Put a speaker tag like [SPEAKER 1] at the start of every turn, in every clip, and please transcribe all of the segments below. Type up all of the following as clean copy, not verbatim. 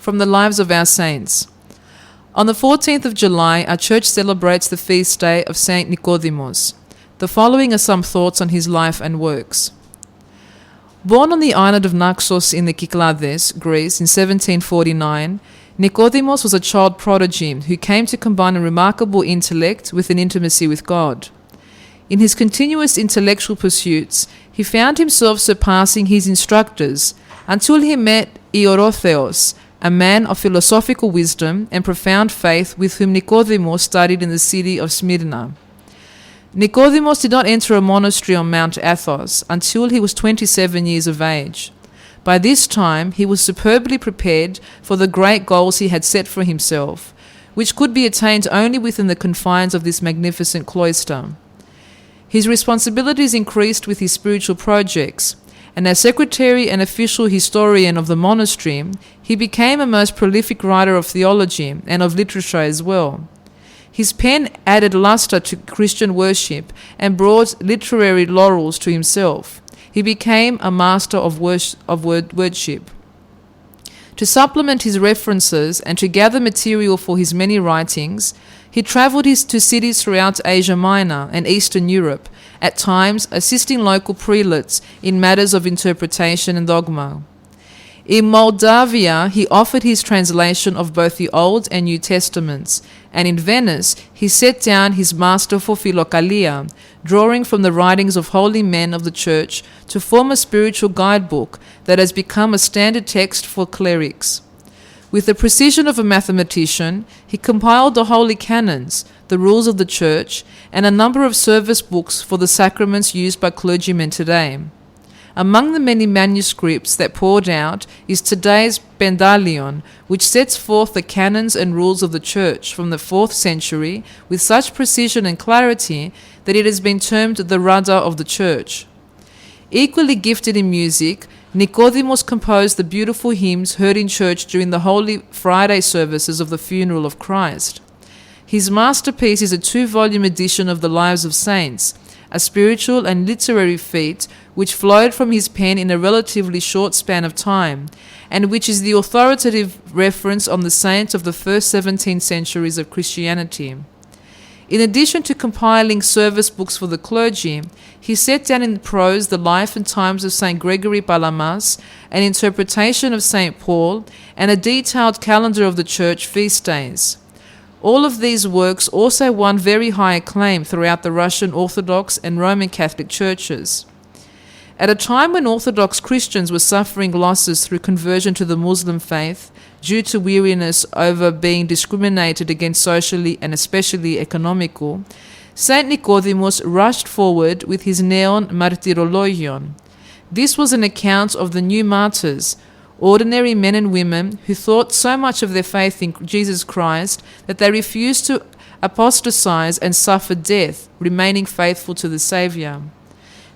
[SPEAKER 1] from the lives of our saints. On the 14th of July, our church celebrates the feast day of Saint Nicodemus. The following are some thoughts on his life and works. Born on the island of Naxos in the Kyklades, Greece, in 1749, Nicodemus was a child prodigy who came to combine a remarkable intellect with an intimacy with God. In his continuous intellectual pursuits, he found himself surpassing his instructors until he met Iorotheos, a man of philosophical wisdom and profound faith with whom Nicodemus studied in the city of Smyrna. Nicodemus did not enter a monastery on Mount Athos until he was 27 years of age. By this time, he was superbly prepared for the great goals he had set for himself, which could be attained only within the confines of this magnificent cloister. His responsibilities increased with his spiritual projects, and as secretary and official historian of the monastery, he became a most prolific writer of theology and of literature as well. His pen added luster to Christian worship and brought literary laurels to himself. He became a master of wordship. To supplement his references and to gather material for his many writings, he travelled to cities throughout Asia Minor and Eastern Europe, at times assisting local prelates in matters of interpretation and dogma. In Moldavia, he offered his translation of both the Old and New Testaments, and in Venice, he set down his master for Philokalia, drawing from the writings of holy men of the Church to form a spiritual guidebook that has become a standard text for clerics. With the precision of a mathematician, he compiled the holy canons, the rules of the Church, and a number of service books for the sacraments used by clergymen today. Among the many manuscripts that poured out is today's Pendalion, which sets forth the canons and rules of the Church from the 4th century with such precision and clarity that it has been termed the Rudder of the Church. Equally gifted in music, Nicodemus composed the beautiful hymns heard in church during the Holy Friday services of the funeral of Christ. His masterpiece is a 2-volume edition of the Lives of Saints, a spiritual and literary feat which flowed from his pen in a relatively short span of time, and which is the authoritative reference on the saints of the first 17 centuries of Christianity. In addition to compiling service books for the clergy, he set down in prose the life and times of St. Gregory Palamas, an interpretation of St. Paul, and a detailed calendar of the Church feast days. All of these works also won very high acclaim throughout the Russian Orthodox and Roman Catholic churches. At a time when Orthodox Christians were suffering losses through conversion to the Muslim faith, due to weariness over being discriminated against socially and especially economical, Saint Nicodemus rushed forward with his Neon Martyrologion. This was an account of the new martyrs, ordinary men and women who thought so much of their faith in Jesus Christ that they refused to apostatize and suffer death, remaining faithful to the Saviour.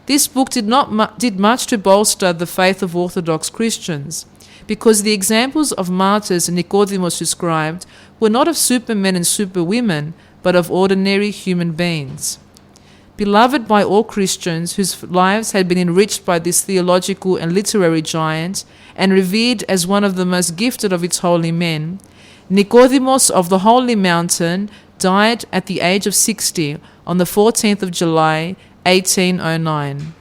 [SPEAKER 1] This book did much to bolster the faith of Orthodox Christians, because the examples of martyrs Nicodemus described were not of supermen and superwomen, but of ordinary human beings. Beloved by all Christians whose lives had been enriched by this theological and literary giant, and revered as one of the most gifted of its holy men, Nicodemus of the Holy Mountain died at the age of 60 on the 14th of July, 1809.